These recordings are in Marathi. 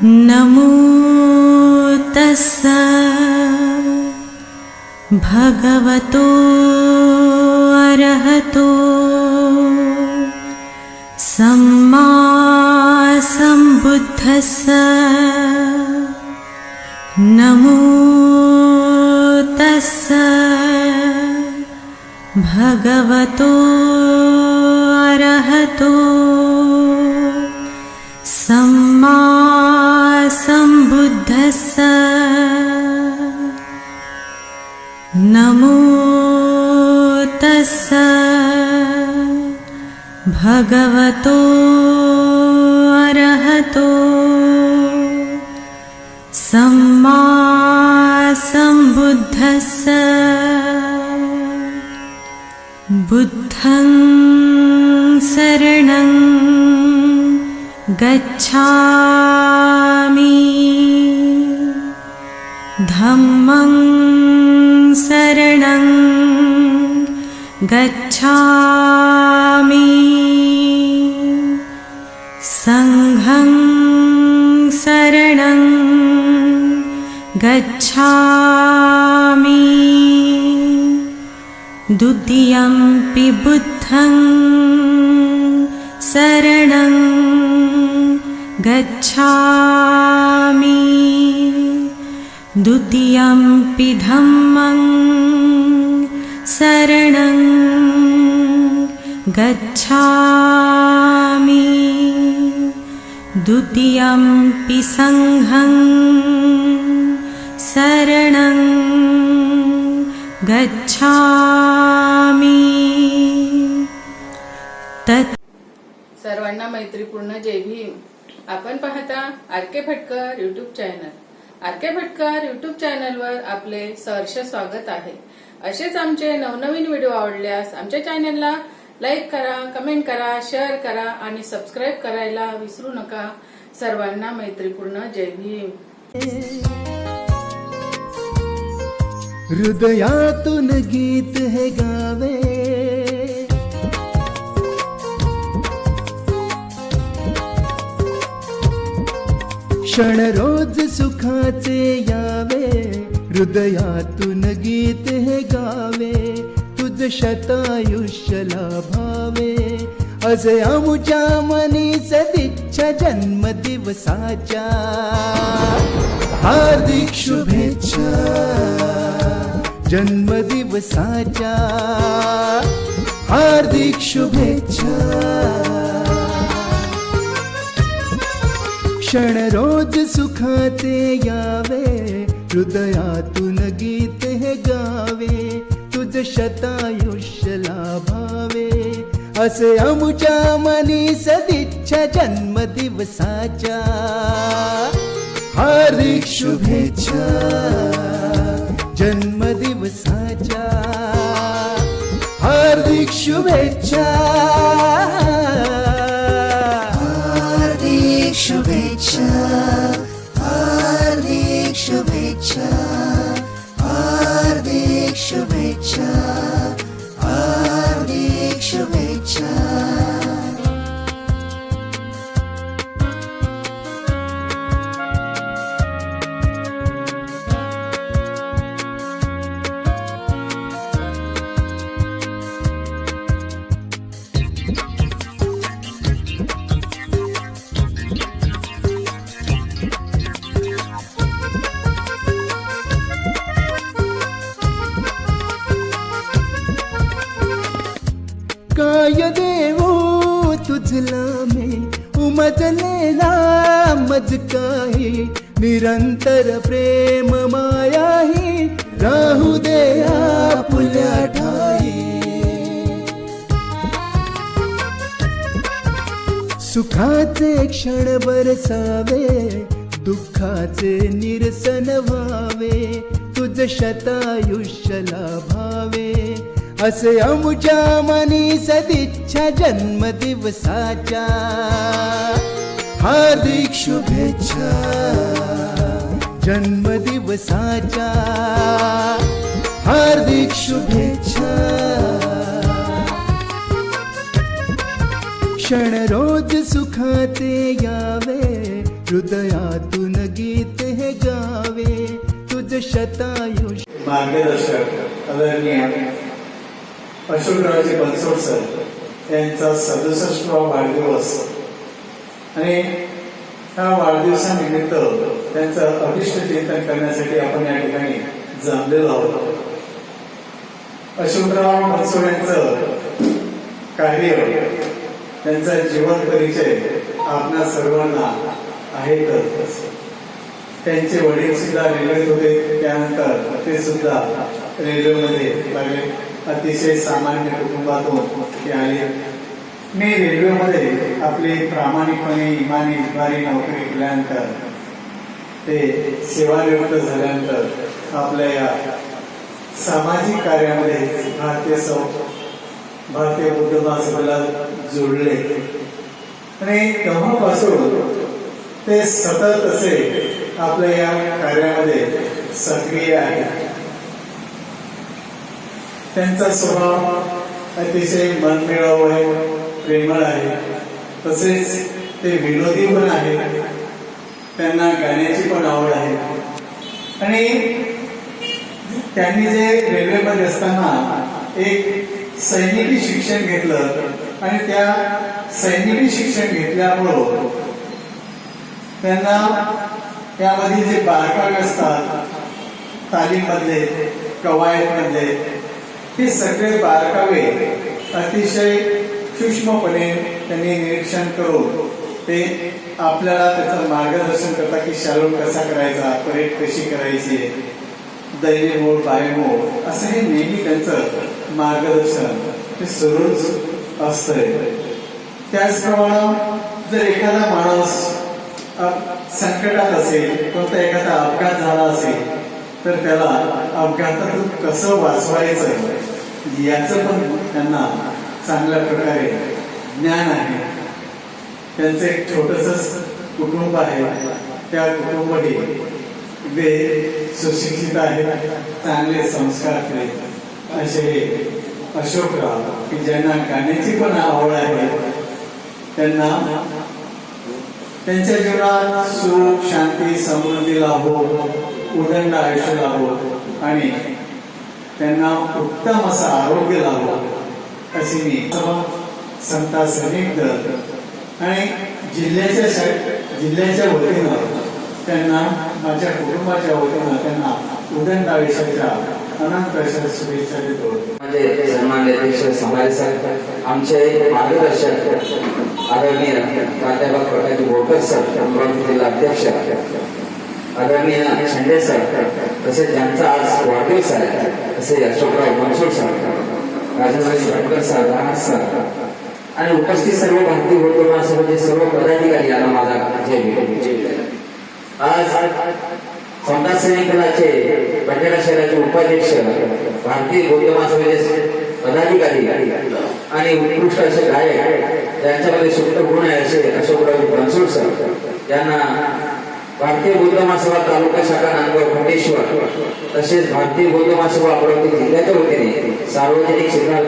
नमो तस्सा भगवतो अरहतो सम्मा सम्बुद्धस्सा। नमो तस्सा भगवतो अरहतो सम्मा सम्बुद्धस्सा। नमो तस्सा भगवतो अरहतो सम्मा सम्बुद्धस्सा। बुद्धं शरणं गच्छामि, धम्मं शरणं गच्छामि, संघं शरणं गच्छामि, द्वितीयंपि बुद्धं शरणं गच्छामि, द्वितीयंपि धम्मं शरणं गच्छामि, द्वितीयंपि संघं शरणं गच्छामि। सर्वांना मैत्रीपूर्ण जय भीम। आपण पाहता R K. Phatkar YouTube channel. R K. Phatkar YouTube चॅनलवर आपले सहर्ष स्वागत आहे। असेच आमचे नवनवीन व्हिडिओ आवडल्यास आमच्या चॅनलला लाईक करा, कमेंट करा, शेअर करा आणि सबस्क्राईब करायला विसरू नका। सर्वांना मैत्रीपूर्ण जय भीम। हृदयातून गीत हे गावे, क्षण रोज सुखाचे यावे, हृदयातून गीत हे गावे, तुझ शतायुष्य लाभावे, असे आमुच्या मनी सदिच्छा जन्मदिवसाच्या हार्दिक शुभेच्छा, जन्मदिवसाच्या हार्दिक शुभेच्छा। क्षण रोज सुखाचे यावे, हृदयातून गीत हे गावे, तुझ शतायुष्य लाभावे, असे आमुच्या मनी सदिच्छा जन्मदिवसाच्या हार्दिक शुभेच्छा, जन्मदिवसाच्या हार्दिक शुभेच्छा, हार्दिक शुभेच्छा, हार्दिक शुभेच्छा, हार्दिक शुभेच्छा, हार्दिक शुभेच्छा। काय देवो तुझला मी उमजलेला मज काही, निरंतर प्रेम मायाही राहू दे आपुल्या ठाई, सुखाचे क्षण बरसावे, दुःखाचे निरसन व्हावे, तुझ शतायुष्य लाभावे, असे आमुच्या मनी सदिच्छा जन्मदिवसाच्या हार्दिक शुभेच्छा, जन्मदिवसाच्या हार्दिक शुभेच्छा। क्षण रोज सुखाचे यावे, हृदयातून गीत हे गावे तुझ शतायुष्य. मार्गदर्शक आदरणीय अशोकरावजी बनसोड सर यांचा 67वा वाढदिवस आणि ह्या वाढदिवसानिमित्त त्यांचं अभिष्ट चिंतन करण्यासाठी आपण या ठिकाणी जमलेलो आहोत. अशोकराव बनसोड यांचं कार्य, त्यांचा जीवन परिचय आपल्या सर्वांना आहेतच. त्यांचे वडील सुद्धा रेल्वेत होते, त्यानंतर ते सुद्धा रेल्वेमध्ये लागले. अतिशय सामान्य कुटुंबातून ते आले. मी रेल्वेमध्ये आपली प्रामाणिकपणे इमानदारी नोकरी केल्यानंतर ते सेवानिवृत्त झाल्यानंतर आपल्या या सामाजिक कार्यामध्ये भारतीय बुद्ध महासभेला जोडले आणि तेव्हापासून ते सतत असे आपल्या या कार्यामध्ये सक्रिय आहे. त्यांचा स्वभाव अतिशय मनमिळाऊ आहे, प्रेमळ आहे. तसेच ते विनोदी पण आहे. त्यांना गाण्याची पण आवड आहे आणि त्यांनी जे रेल्वेमध्ये असताना एक सैनिकी शिक्षण घेतलं आणि त्या सैनिकी शिक्षण घेतल्यामुळं त्यांना यामध्ये जे बारकावे असतात तालीममधले, कवायतमधले, हे सगळे बारकावे अतिशय सूक्ष्मपणे त्यांनी निरीक्षण करून ते आपल्याला त्याचं मार्गदर्शन करतात की शालोट कसा करायचा, परेड कशी करायची, दैवी मोड बायमोड असं हे नेहमी त्यांचं मार्गदर्शन हे सुरूच असतंय. त्याचप्रमाणे जर एखादा माणूस संकटात असेल, कोणता एखादा अपघात झाला असेल तर त्याला अपघातातून कसं वाचवायचं याचं पण त्यांना चांगल्या प्रकारे ज्ञान आहे. त्यांचं एक छोटंसं कुटुंब आहे. त्या कुटुंबाने ते सुशिक्षित आहेत, चांगले संस्कार केले असे हे अशोकराव की ज्यांना गाण्याची पण आवड आहे. त्यांना त्यांच्या जीवनात सुख, शांती, समृद्धी लाभो, उदंड आयुष्य लाभो आणि त्यांना उत्तम असं आरोग्य लाभो अशी मी संता सैनिक दल आणि जिल्ह्याच्या वतीनं त्यांना, माझ्या कुटुंबाच्या वतीनं त्यांना उदंड आयुष्याच्या अनंत अशा शुभेच्छा देतो. माझे सन्माननीय अध्यक्ष समाज सर, आमचे मार्गदर्शक आदरणीय प्राध्यापक प्रकाश बोरकर सर, अमरावती जिल्हा अध्यक्ष आदरणीय शेंडे सर, तसेच ज्यांचा आज वाढदिवस आहे असे अशोकराव बनसोड सर, राजेंद्र भटकर सर, राहत सर आणि उपस्थित सर्व भारतीय बौद्ध महासभेचे सर्व पदाधिकारी यांना माझा जय. आज समता सैनिक दलाचे बंजारा शहराचे उपाध्यक्ष, भारतीय बौद्ध महासभेचे पदाधिकारी आणि उत्कृष्ट असे गायक ज्यांच्यामध्ये सुप्त गुण आहे असे अशोकराव बनसोड सर यांना भारतीय बौद्ध महासभा तालुका शाखा नांदगाव खंडेश्वर तसेच भारतीय बौद्ध महासभा अमरावती जिल्ह्याच्या वतीने सार्वजनिक क्षेत्रात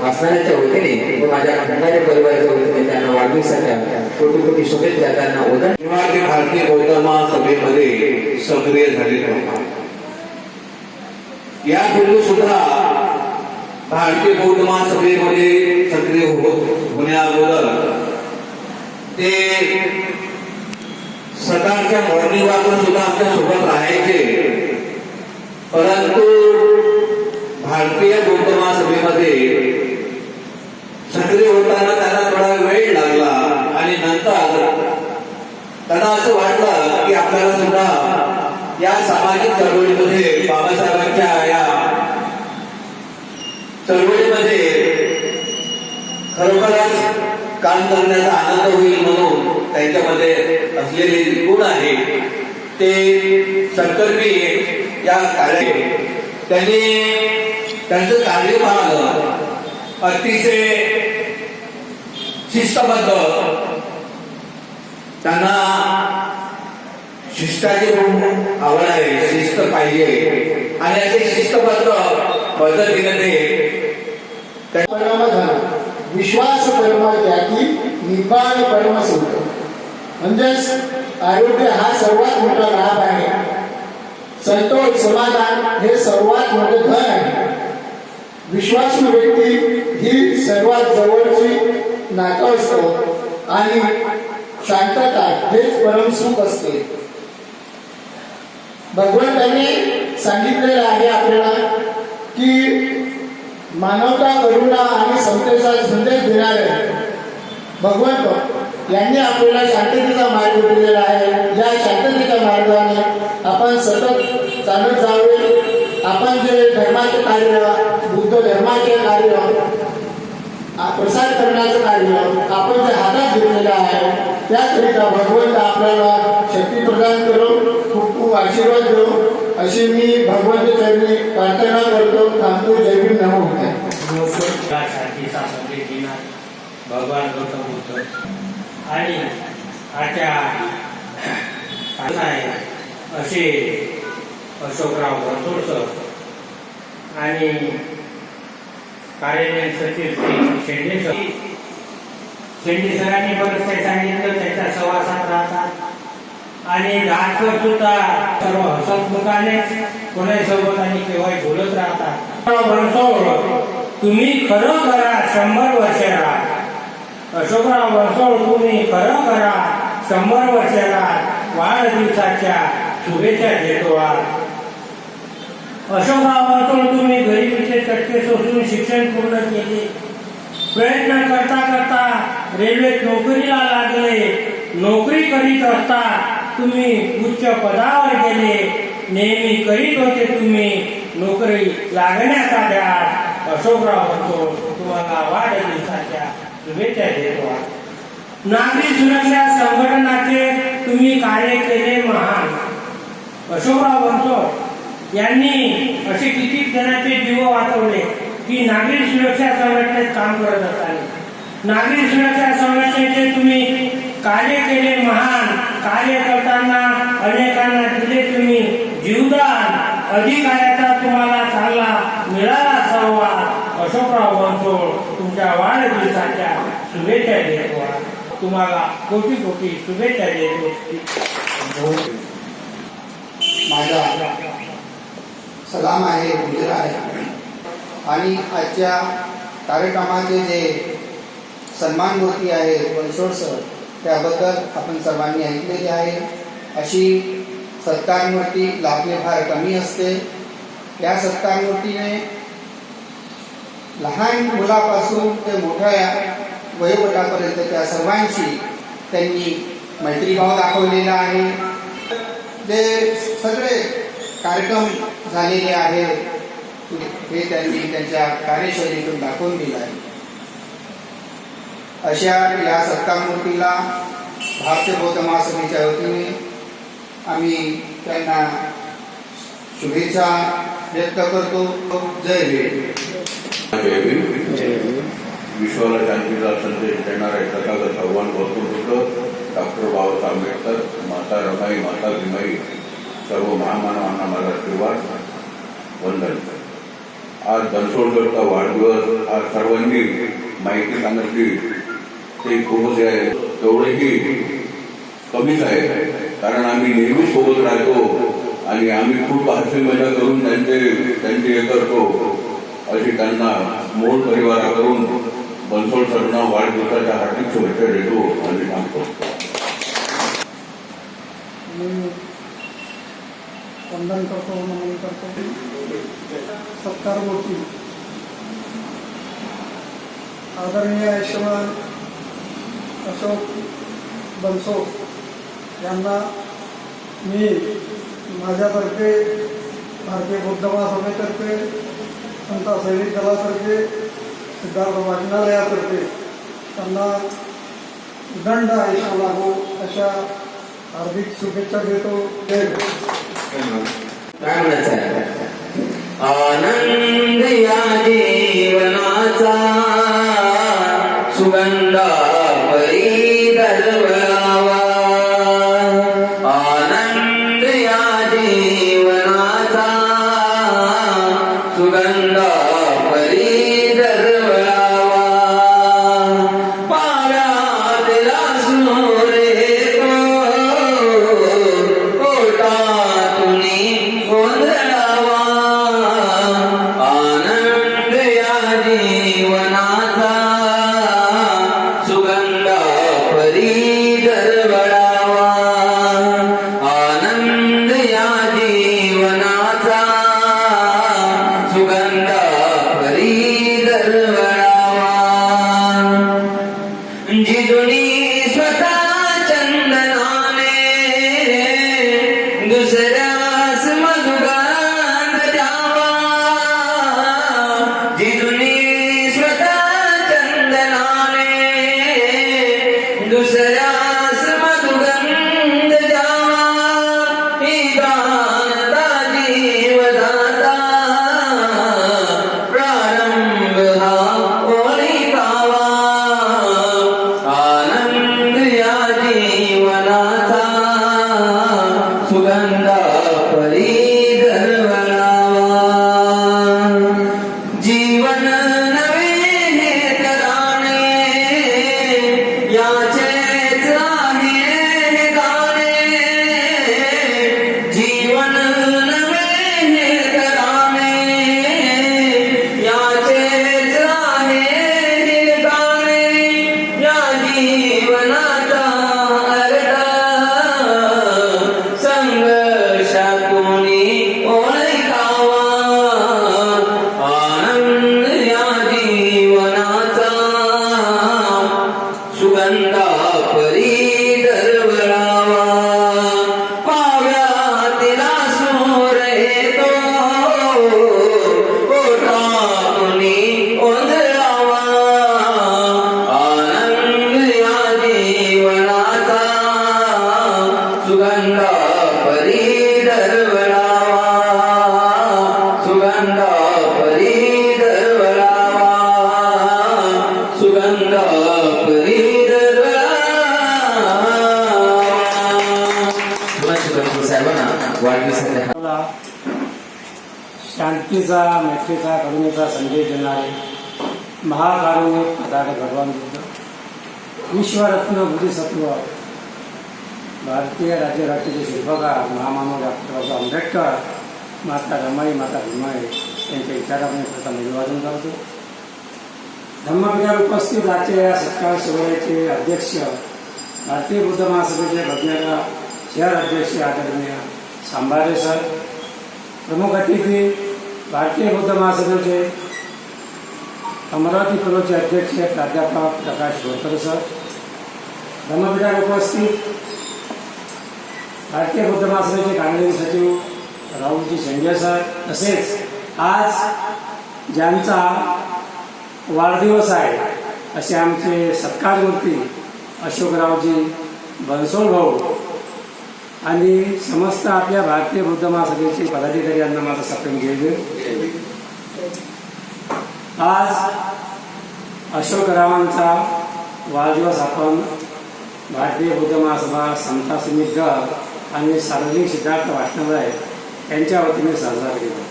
असणाऱ्याच्या वतीने व माझ्या खंडाच्या परिवाराच्या वतीने त्यांना वाढदिवसाच्या कोटी शुभेच्छा. त्यांना उदंड भारतीय बौद्ध महासभेमध्ये सक्रिय झाले होते. यापूर्वी सुद्धा भारतीय बौद्ध महासभेमध्ये सक्रिय होण्याअगोदर ते सकाळच्या मॉर्निंग वॉकला सुद्धा आमच्या सोबत राहायचे. परंतु भारतीय बौद्ध महासभेमध्ये सक्रिय होताना त्यांना थोडा वेळ लागला आणि नंतर त्यांना असं वाटलं की आपल्याला सुद्धा या सामाजिक चळवळीमध्ये, बाबासाहेबांच्या या चळवळीमध्ये खरोखरच काम करण्याचा आनंद होईल म्हणून त्यांच्यामध्ये असलेले गुण आहे ते सकर्मी या कार्य त्यांनी त्यांचं कार्य पाहिलं. अतिशय शिस्तबद्ध, त्यांना शिस्ताची खूप आवड आहे, शिस्त पाहिजे आणि असे शिस्तबद्ध पद्धतीने ते विश्वास कर्म त्यागी निपाण कर्म सुद्धा. म्हणजेच आरोग्य हा सर्वात मोठा लाभ आहे. संतोष समाधान हे सर्वात मोठे धन आहे. विश्वासू व्यक्ती ही सर्वात जवळची नातं असतं आणि शांतता हेच परमसुख असते. भगवंतांनी सांगितलेलं आहे आपल्याला की मानवता करुणा आणि समतेचा संदेश देणारे भगवंत यांनी आपल्याला शांततेचा मार्ग दिलेला आहे. या शांततेच्या मार्गाने आपण सतत चालत जावे. आपण जे धर्माचे कार्य, बुद्ध धर्माचे कार्य, प्रसार करण्याचं कार्य आपण जे हातात घेतलेलं आहे त्याकरिता भगवंत आपल्याला शक्ती प्रदान करून खूप खूप आशीर्वाद देऊ अशी मी भगवंत चरणी प्रार्थना करतो. थांबतो. जय भीम. नमो बुद्धाय. शांतीचा संदेश देणार भगवान गौतम बुद्ध आणि आजच्या असे अशोकराव बनसोड सर आणि कार्यालयीन सचिव श्री शेंडे सर. शेंडे सरांनी बरंच काही सांगितलं. त्याच्या सहवासात राहतात आणि राजसर सुद्धा सर्व हसतमुखाने कोणासोबत आणि केव्हाही बोलत राहतात. बनसोड तुम्ही खरं करा 100 वर्ष राहा. अशोकराव बनसोड तुम्ही खरं करा 100 वर्ष राहा. वाढदिवसाच्या शुभेच्छा देतो. अशोकराव बनसोड तुम्ही गरिबीचे चटके सोसून शिक्षण पूर्ण केले. प्रयत्न करता करता रेल्वेत नोकरीला लागले. नोकरी करीत असता तुम्ही उच्च पदावर गेले. नेहमी करीत होते तुम्ही नोकरी लागण्याचा ध्यास. अशोकराव बनसोड तुम्हाला वाढदिवसाच्या शुभेच्छा देतो. नागरी सुरक्षा संघटनाचे तुम्ही कार्य केले महान. अशोकराव बनसोड यांनी असे किती जणांचे जीव वाचवले की नागरी सुरक्षा संघटनेत काम करत असताना. नागरी सुरक्षा संघटनेचे तुम्ही कार्य केले महान. कार्य करताना अनेकांना दिले तुम्ही जीवदान. अधिकाऱ्याचा तुम्हाला चांगला मिळाला संवाद. अशोकराव बनसोड तुमच्या वाढदिवसाच्या शुभेच्छा देतो. तुम्हाला कोटी कोटी शुभेच्छा देतो. माझा सलाम आहे, गुजर आहे. आणि आजच्या कार्यक्रमाचे जे सन्मान मूर्ती आहे बनसोड सर त्याबद्दल आपण सर्वांनी ऐकलेले आहे. अशी सत्कार मूर्ती लाभणे फार कमी असते. या सत्कार मूर्तीने लहान मुलापासून ते मोठ्या वयोगटापर्यंत त्या सर्वांशी त्यांनी मैत्रीभाव दाखवलेला आहे. जे सगळे कार्यक्रम झालेले आहेत हे त्यांनी त्यांच्या कार्यशैलीतून दाखवून दिलं आहे. अशा या सत्कार मूर्तीला भारतीय बौद्ध महासभेच्या वतीने आम्ही त्यांना शुभेच्छा व्यक्त करतो. जय भीम. जय भीम. विश्वाला शांतीचा संदेश देणारे तथागत भगवान गौतम बुद्ध, डॉक्टर बाबासाहेब आंबेडकर, माता रमाई, माता भीमाई, सर्व महामानवांना माझा आशीर्वाद, वंदन. आज बनसोडकरचा वाढदिवस. आज सर्वांनी माहिती सांगितली ते खूपच आहे. तेवढेही कमीच आहे, कारण आम्ही नेहमी सोबत राहतो आणि आम्ही खूप हास्य मजा करून त्यांचे हे करतो. अशी त्यांना मूळ परिवाराकडून बनसोड सरना वाढदिवसाच्या हार्दिक शुभेच्छा देतो आणि सांगतो. वंदन करतो, नमन करतो. सत्कार मूर्ती आदरणीय यशमान अशोक बनसोड यांना मी माझ्यातर्फे, भारतीय बौद्ध महासभेतर्फे, संत सैनिक दलातर्फे, सिद्धार्थ वाचनालयातर्फे त्यांना दंड आयुष्य लाभो अशा हार्दिक शुभेच्छा देतो. जय काय म्हणायचं आहे? आनंद या जीवनाचा सुगंध परी दरवळावा. आनंद या जीवनाचा सुगंध परी दरवळावा. पाण्यातला सूर्य तो सुगंधा परी दरवळावा जीवन नवे हे तराणे याचेच आहे हे गाणे जीवन नवे हे तराणे याचेच आहे हे गाणे या जीवनाचा अर्थ संघर्षातूनी ओळखावा आनंद या जीवनाचा सुगंधा परी दरवळावा पाव्यातिला सूर येतो ओठातूनी ओंजळावा आनंद या जीवनाचा सुगंधा परी दरवळावा सुगंधा परी दरवळावा सुगंधा परी दरवळावा साहेबांना वाढदिवसाच्या मला शांतीचा मैत्रीचा करुणेचा संदेश देणारे महाकारुणिक तथागत भगवान बुद्ध विश्वरत्न बोधिसत्व भारतीय राज्यघटनेचे शिल्पकार महामानव डॉक्टर बाबासाहेब आंबेडकर माता रमाई माता भीमाई यांच्या विचाराने प्रथम अभिवादन करतो. धम्मविचार उपस्थित आजच्या या सत्कार सोहळ्याचे अध्यक्ष भारतीय बुद्ध महासभेचे प्रज्ञाता शहर अध्यक्ष आदरणीय सांभारे सर, प्रमुख अतिथी भारतीय बुद्ध महासभेचे अमरावती पूर्वचे अध्यक्ष प्राध्यापक प्रकाश गोरकर सर, धम्मविचार उपस्थित भारतीय बुद्ध महासभेचे काँग्रेस सचिव राहुलजी शेंडे सर, तसेच आज ज्यांचा वाढदिवस आहे असे आमचे सत्कारमूर्ती अशोकरावजी बनसोड भाऊ आणि समस्त आपल्या भारतीय बुद्ध महासभेचे पदाधिकारी यांना माझा सप्रेम जय. आज अशोकरावांचा वाढदिवस आपण भारतीय बुद्ध महासभा समता समिती गट आणि सार्वजनिक सिद्धार्थ वाचनालय यांच्या वतीने साजरा केला.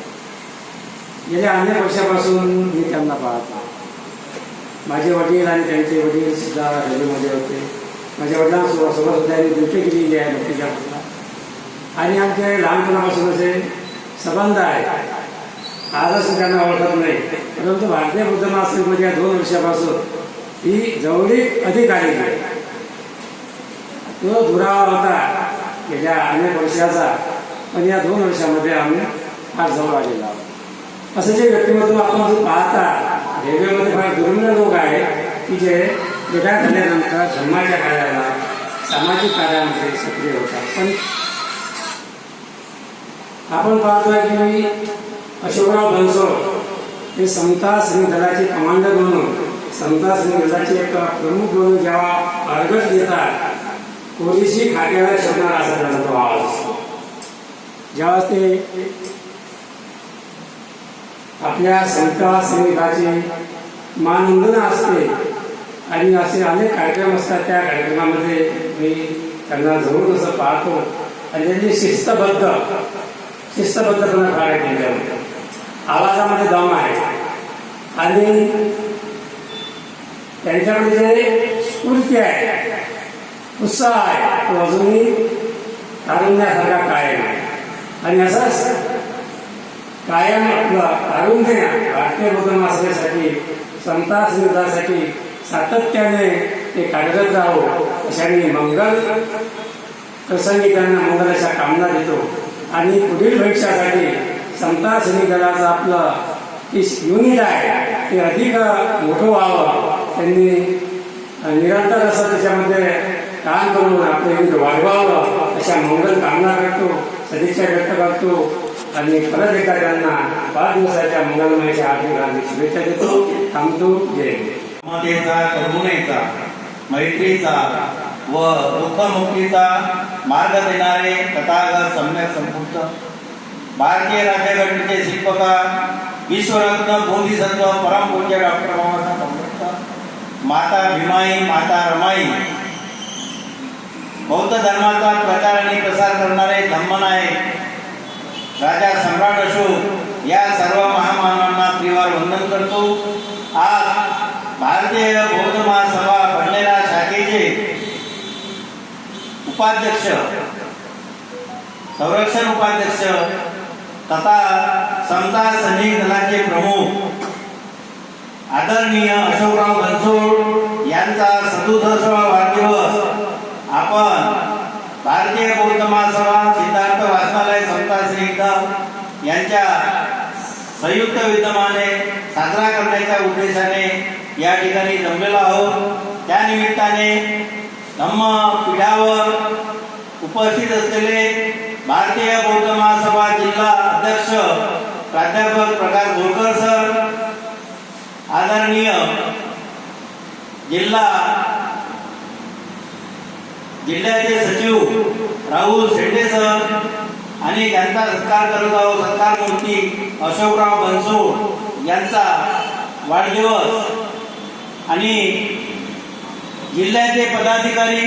गेल्या अनेक वर्षापासून मी त्यांना पाहतो. माझे वडील आणि त्यांचे वडील सुद्धा रेल्वेमध्ये होते. माझ्या वडिलांसोबत सुद्धा त्यांनी ड्युटी केलेली आहे नोकरीच्या आणि आमच्या लहानपणापासून असे संबंध आहे. आजच त्यांना ओळखत नाही, परंतु भारतीय बुद्ध महासभेमध्ये 2 वर्षापासून ही जवळीक अधिक आलेली आहे. तो दुरावा होता गेल्या अनेक वर्षाचा, पण या 2 वर्षामध्ये आम्ही फार जवळ आलेलो आहोत. असं जे व्यक्तिमत्व आपण जो पाहता रेल्वेमध्ये फार दुर्मिळ लोक आहेत की जे रिटायर झाल्यानंतर धर्माच्या कार्याला सामाजिक कार्यामध्ये सक्रिय होतात. पण आपण पाहतोय की अशोकराव बनसोड हे समता सैनिक दलाचे कमांडर म्हणून समता सैनिक दलाचे एक प्रमुख म्हणून जेव्हा अर्घट देतात पोलिसी खात्याला शोधणार असा त्यांचा तो आवाज असतो. जेव्हा ते आपल्या समता सैनिकाची मानवंदना असते आणि असे अनेक कार्यक्रम असतात. त्या कार्यक्रमामध्ये मी त्यांना जवळून असं पाहतो आणि त्यांची शिस्तबद्धपणा फार आहे त्यांच्यामध्ये. आवाजामध्ये दम आहे आणि त्यांच्यामध्ये जे स्फूर्ती आहे, उत्साह आहे, तो अजूनही तारुण्यासारखा कायम आहे. आणि असंच कायम आपलं तारुण्य भारतीय बुद्ध महासभेसाठी समता समितीसाठी सातत्याने ते कार्यरत राहो अशा मी मंगल प्रसंगी त्यांना मंगलाच्या कामना देतो. आणि पुढील भविष्यासाठी समता सैनिक दलाचं आपलं की युनिट आहे ते अधिक मोठं व्हावं, त्यांनी निरंतर असं त्याच्यामध्ये काम करून आपलं युनिट वाढवावं अशा मंगल कामना करतो, सदिच्छा व्यक्त करतो आणि परत एकदा त्यांना वाढदिवसाच्या मंगलमयाच्या हार्दिक शुभेच्छा देतो. थांबतो. जय. समतेचा, करुणेचा, मैत्रीचा व दुःखमुक्तीचा मार्ग देणारे तथागत सम्यक संपूर्ण भारतीय राज्यघटनेचे शिल्पकार विश्वरत्न बोधिसत्व परमपूज्य डॉक्टर बाबासाहेब आंबेडकर, माता भीमाई माता रमाई बौद्ध धर्माचा प्रचार आणि प्रसार करणारे धम्मनायक राजा सम्राट अशोक या सर्व महामानवांना त्रिवार वंदन करतो. आज भारतीय बौद्ध महासभा भंडारा शाखेचे उपाध्यक्ष, संरक्षण उपाध्यक्ष तथा समता सैनिक दलाचे प्रमुख आदरणीय अशोकराव बनसोड यांचा 67वा वाढदिवस आपण भारतीय बौद्ध महासभा सिद्धार्थ वाचनालय समता सैनिक दल यांच्या संयुक्त विद्यमाने साजरा करण्याच्या उद्देशाने या ठिकाणी जमलेलो आहोत. त्यानिमित्ताने धम्मपीठावर उपस्थित असलेले भारतीय बौद्ध महासभा जिल्हा अध्यक्ष प्राध्यापक प्रकाश बोरकर सर, आदरणीय जिल्ह्याचे सचिव राहुल शेंडे सर आणि त्यांचा सत्कार करत आहोत सत्कार मूर्ती अशोकराव बनसोड यांचा वाढदिवस आणि जिल्ह्याचे पदाधिकारी,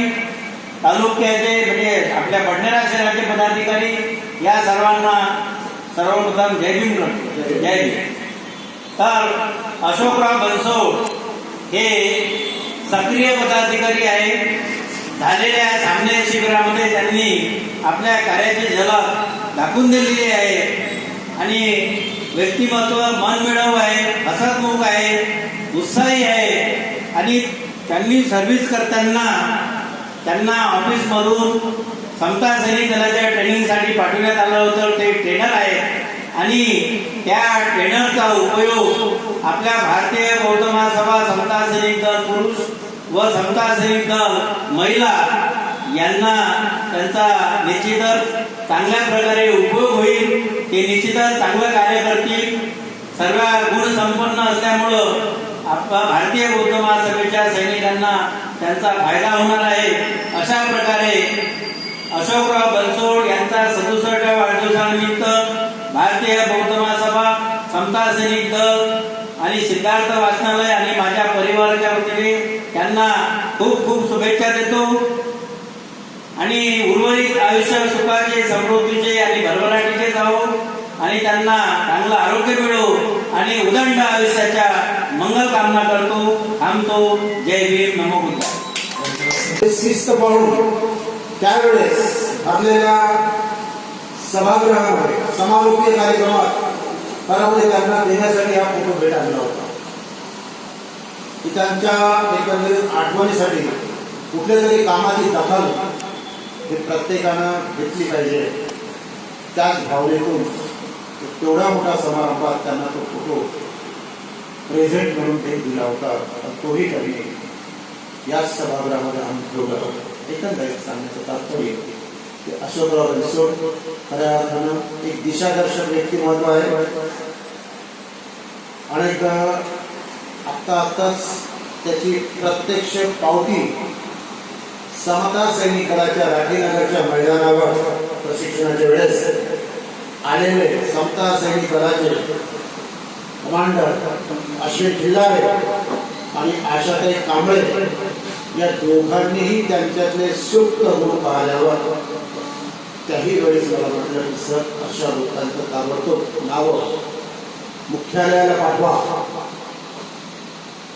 तालुक्याचे म्हणजे आपल्या बडनेरा शहराचे पदाधिकारी या सर्वांना सर्वप्रथम जय भीम करतो. जय भीम. तर अशोकराव बनसोड हे सक्रिय पदाधिकारी आहेत. झालेल्या सामने शिबिरामध्ये त्यांनी आपल्या कार्याची झलक दाखवून दिलेली आहे आणि व्यक्तिमत्व मनमिळावू आहे, हसतमुख आहे, उत्साही आहे आणि त्यांनी सर्व्हिस करताना त्यांना ऑफिसमधून समता सैनिक दलाच्या ट्रेनिंगसाठी पाठवण्यात आलं होतं. ते ट्रेनर आहेत आणि त्या ट्रेनरचा उपयोग आपल्या भारतीय बौद्ध महासभा समता सैनिक दल पुरुष व समता सैनिक दल महिला यांना त्यांचा निश्चितच चांगल्या प्रकारे उपयोग होईल. ते निश्चितच चांगलं कार्य करतील. सर्व गुण संपन्न असल्यामुळं आपल्या भारतीय बौद्ध महासभेच्या सैनिकांना त्यांचा फायदा होणार आहे. अशा प्रकारे अशोकराव बनसोड यांचा 67व्या वाढदिवसानिमित्त भारतीय बौद्ध महासभा समता सैनिक दल आणि सिद्धार्थ वाचनालय आणि माझ्या परिवाराच्या वतीने त्यांना खूप खूप शुभेच्छा देतो आणि उर्वरित आयुष्य सुखाचे, समृद्धीचे आणि भरभराटीचे जावो आणि त्यांना चांगलं आरोग्य मिळो आणि उदंड आयुष्याच्या मंगल कामना करतो. थांबतो. जय भीम. नमो बुद्धाय. शिस्त पाळून त्यावेळेस भरलेल्या सभागृहामध्ये समारोपीय कार्यक्रमात परामध्ये त्यांना देण्यासाठी हा फोटो भेट आणला होता की त्यांच्या एकंदरीत आठवणीसाठी कुठल्या तरी कामाची दखल हे प्रत्येकानं घेतली पाहिजे. त्याच भावनेतून तेवढा मोठा समारंभात त्यांना तो फोटो प्रेझेंट म्हणून ते दिला होता. तोही कधी याच सभागृहामध्ये आम्ही ठेवला होता. एकंदरीत सांगण्याचं तात्पर्य की अशोकराव बनसोड खऱ्या अर्थानं एक दिशादर्शक व्यक्तिमत्व आहे. अनेकदा आत्ताच त्याची प्रत्यक्ष पावती समता सैनिक दलाच्या राठीनगरच्या मैदानावर प्रशिक्षणाच्या वेळेस आलेले समता सैनिक दलाचे कमांडर अश्विन खिल्लारे आणि आशाताई कांबळे या दोघांनीही त्यांच्यातले सुप्त गुण पाहिल्यावर त्याही वेळेस मला म्हटलं की सर अशा लोकांचं ताबडतोब नाव मुख्यालयाला पाठवा.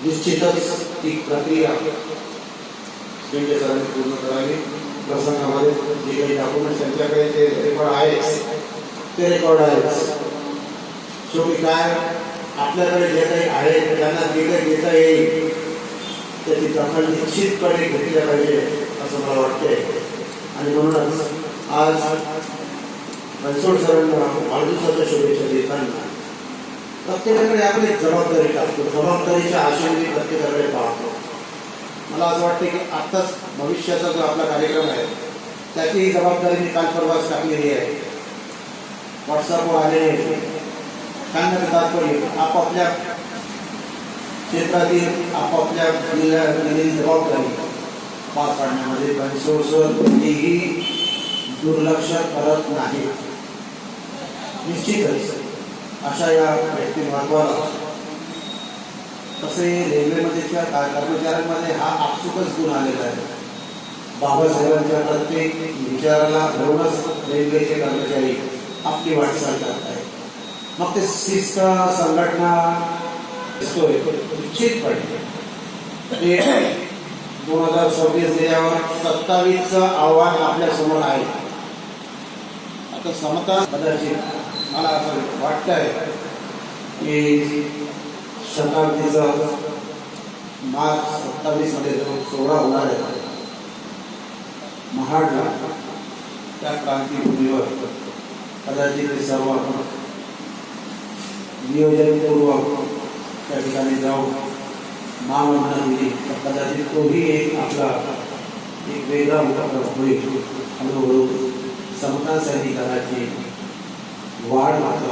निश्चितच ती प्रक्रिया शेंडे सरांनी पूर्ण करावी. प्रसंगामध्ये जे काही डॉक्युमेंट्स त्यांच्याकडे जे रेकॉर्ड आहेत ते रेकॉर्ड आहेत. शेवटी काय आपल्याकडे जे काही आहे त्यांना जे काही देता येईल त्याची दखल निश्चितपणे घेतली पाहिजे असं मला वाटतंय. आणि म्हणूनच आज बनसोड सरांना वाढदिवसाच्या शुभेच्छा देताना प्रत्येकाकडे आपण एक जबाबदारी टाकतो. जबाबदारीच्या आशेने प्रत्येकाकडे पाहतो. मला असं वाटतं की आत्ताच भविष्याचा जो आपला कार्यक्रम आहे त्याची जबाबदारी मी काल परवाच टाकलेली आहे. व्हॉट्सअपवर आलेले सांगण्याचं तात्पर्य आपापल्या क्षेत्रातील आपापल्या दिलेली जबाबदारी पार पाडण्यामध्ये बनसोड सर कोणीही दुर्लक्ष करत नाही. निश्चितच अशा या व्यक्तिमत्वाला तसे रेल्वेमध्येच्या कर्मचाऱ्यांमध्ये हा आपसुकच गुण आलेला आहे. बाबासाहेबांच्या प्रत्येक विचाराला धरूनच रेल्वेचे कर्मचारी आपली वाटचाल करत आहेत. मग ते शिस्त संघटना दिसतोय निश्चितपणे ते 2026 गेल्यावर 27चं आव्हान आपल्या समोर आहे. आता समता कदाचित मला असं वाटतंय की शताब्दीचा मार्च 27 मध्ये जो सोहळा होणार आहे महाडला, त्या क्रांतीभूमीवर कदाचित ते सर्व आपण नियोजनपूर्वक त्या ठिकाणी जाऊन मानवना दिली तर कदाचित तोही एक आपला एक वेगळा उपक्रम होईल. हळूहळू समता सैनिकांची वाढ मात्र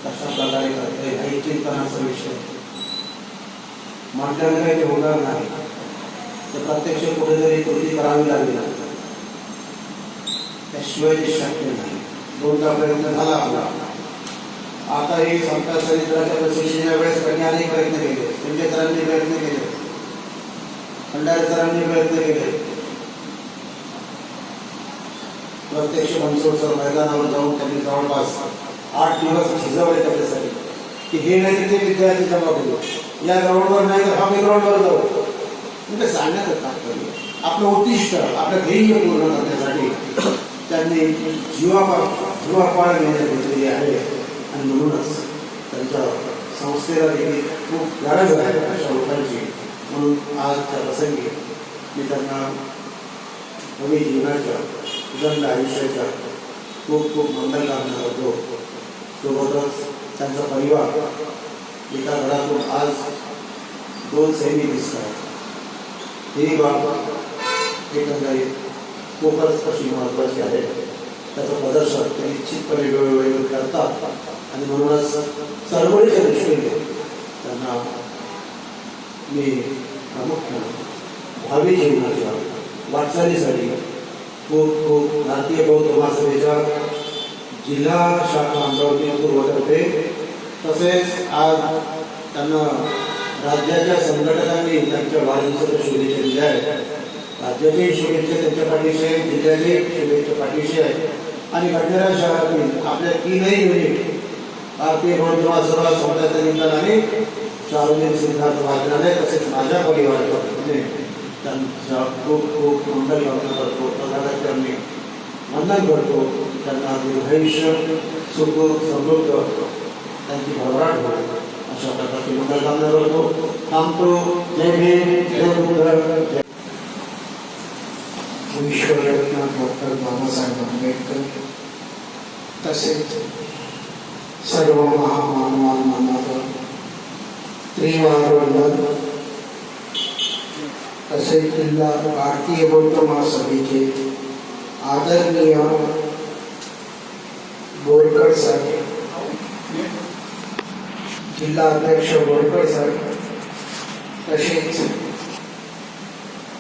कशा प्रकारे करता येईल काही चिंतनाचा विषय म्हटल्यानं काही ते होणार नाही. तर प्रत्यक्ष कुठेतरी कृती करावी लागेल, त्याशिवाय ते शक्य नाही. 2दा प्रयत्न झाला आपला. आता हे समता सैनिकांच्या प्रशिक्षणाच्या वेळेस त्यांनी अनेक प्रयत्न केले. संजय सरांनी प्रयत्न केले, खंडारे सरांनी प्रयत्न केले. प्रत्यक्ष मनसोड मैदानावर जाऊन त्यांनी जवळपास 8 दिवस झिजवले त्याच्यासाठी की हे नाही ते विद्यार्थी जमा करू, या ग्राउंडवर नाही तर आम्ही ग्राउंडवर जाऊ. म्हणजे सांगण्याचं तात्पर्य आपलं उद्दिष्ट आपलं ध्येय पूर्ण करण्यासाठी त्यांनी जीवापाड घेण्यात घेतलेली आहे. आणि म्हणूनच त्यांच्या संस्थेला देखील खूप गरज आहे अशा लोकांची. म्हणून आजच्या प्रसंगी मी त्यांना नवी जीवनाच्या उदंड आयुष्याच्या खूप खूप मंगलकामना करतो. सोबतच त्यांचा परिवार, एका घरातून आज 2 सैनिक दिसतात. ही बाब एकंदरीत खूपच अशी महत्त्वाची आहे. त्याचं प्रदर्शन ते निश्चितपणे वेळोवेळी करतात. आणि म्हणूनच चळवळीच्या दृष्टीने त्यांना मी प्रामुख्याने भावी जीवनाच्या वाटचालीसाठी खूप खूप भारतीय बौद्ध महासभेच्या जिल्हा शाखा अमरावती पूर्वतर्फे तसेच आज त्यांना राज्याच्या संघटनांनी त्यांच्या वाढदिवसाच्या शुभेच्छा दिल्या आहेत. राज्याचे शुभेच्छा त्यांच्या पाठीशी आहे, जिल्ह्याचे शुभेच्छा पाठीशी आहे. आणि घडणाऱ्या शहरातील आपल्या 3ही युनिट भारतीय बौद्ध महासभा समता सैनिक आणि सार्वजनिक सिद्धार्थ वाचनालय तसेच माझ्या परिवाराच्या वतीने त्यांचा खूप खूप मंगल कामना करतो. प्रधानाच्या मी वंदन करतो. त्यांना दीर्घायुष्य सुख समृद्ध त्यांची भरभराट हो अशा प्रकारची मंगल कामना करतो. थांबतो. जय भीम, जय बुद्ध. विश्वरत्न डॉक्टर बाबासाहेब आंबेडकर तसेच सर्व महामानवांना त्रिवार वंदन. तसेच जिल्हा भारतीय बौद्ध महासभेचे आदरणीय बोरकर साहेब, जिल्हा अध्यक्ष बोरकर साहेब, तसेच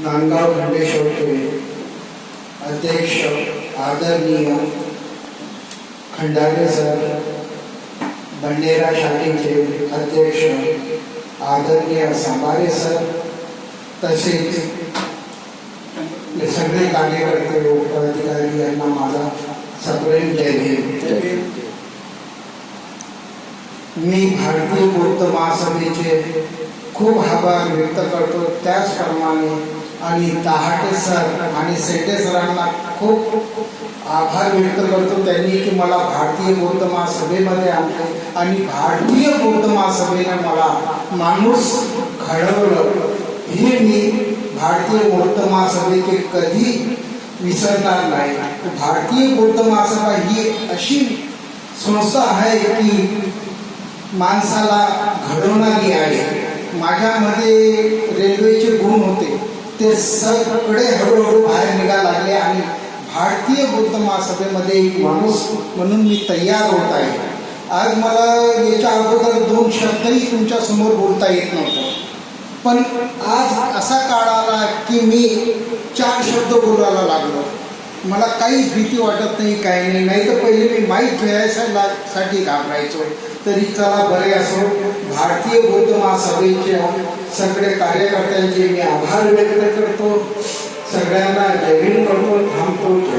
नांदगाव खंडेश्वरचे अध्यक्ष आदरणीय खंडारे सर, भंडेरा शाखेचे अध्यक्ष आदरणीय सांबारे सर, तसेच सगळे कार्यकर्ते व पदाधिकारी यांना माझा सप्रेम जय भीम. मी भारतीय बौद्ध महासभेचे खूप आभार व्यक्त करतो. त्याचप्रमाणे आणि दहाटे सर आणि सेटे सरांना खूप आभार व्यक्त करतो. त्यांनी की मला भारतीय बौद्ध महासभेमध्ये आणले आणि भारतीय बौद्ध महासभेने मला माणूस घडवलं. हे मी भारतीय बौद्ध महासभेचे कधी विसरणार नाही. भारतीय बौद्ध महासभा ही अशी संस्था आहे की माणसाला घडवणारी आहे. माझ्यामध्ये रेल्वेचे गुण होते ते सगळे हळूहळू बाहेर निघायला लागले आणि भारतीय बौद्ध महासभेमध्ये एक माणूस म्हणून मी तयार होत आहे. आज मला याच्या अगोदर 2 शब्दही तुमच्या समोर बोलता येत नव्हतं, पण आज असा काळ आला की मी 4 शब्द बोलायला लागलो. मला काहीच भीती वाटत नाही, काही नाही. नाही तर पहिले मी माईक घ्यायसाठी घाबरायचो. तरी चला बरे असो, भारतीय बौद्ध महासभेच्या सगळे कार्यकर्त्यांचे मी आभार व्यक्त करतो. सगळ्यांना जय भीम करतो, थांबतो.